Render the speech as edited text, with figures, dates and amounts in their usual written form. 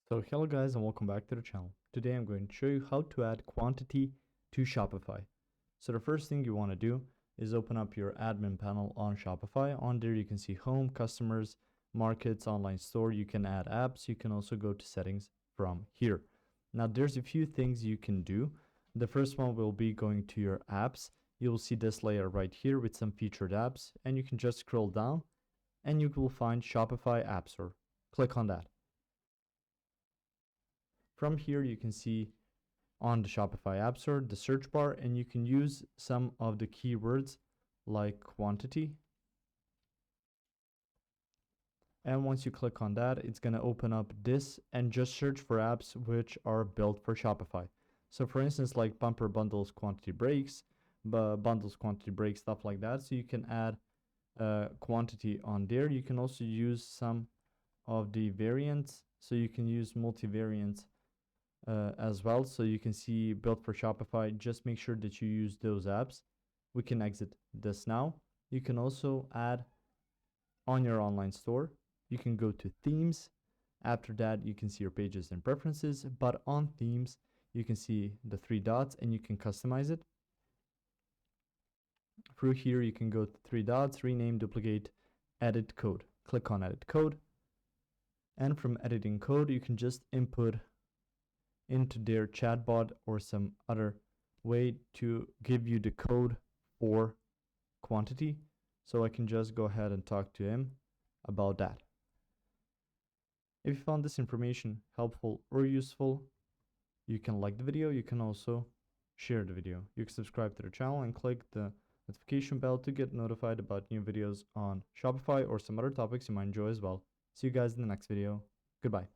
So hello guys and welcome back to the channel. Today I'm going to show you how to add quantity to Shopify. So the first thing you want to do is open up your admin panel on Shopify. On there you can see home, customers, markets, online store. You can add apps. You can also go to settings from here. Now there's a few things you can do. The first one will be going to your apps. You'll see this layer right here with some featured apps, and you can just scroll down and you will find Shopify App Store. Click on that. From here, you can see on the Shopify App Store the search bar, and you can use some of the keywords like quantity. And once you click on that, it's going to open up this and just search for apps which are built for Shopify. So for instance, like bumper bundles, quantity breaks, bundles, quantity breaks, stuff like that. So you can add quantity on there. You can also use some of the variants. So you can use multivariants as well. So you can see built for Shopify. Just make sure that you use those apps. We can exit this now. You can also add on your online store. You can go to themes. After that, you can see your pages and preferences, but on themes, you can see the three dots and you can customize it. Through here, you can go to three dots, rename, duplicate, edit code. Click on edit code. And from editing code, you can just input into their chatbot or some other way to give you the code for quantity. So I can just go ahead and talk to him about that. If you found this information helpful or useful, you can like the video. You can also share the video. You can subscribe to the channel and click the notification bell to get notified about new videos on Shopify or some other topics you might enjoy as well. See you guys in the next video. Goodbye.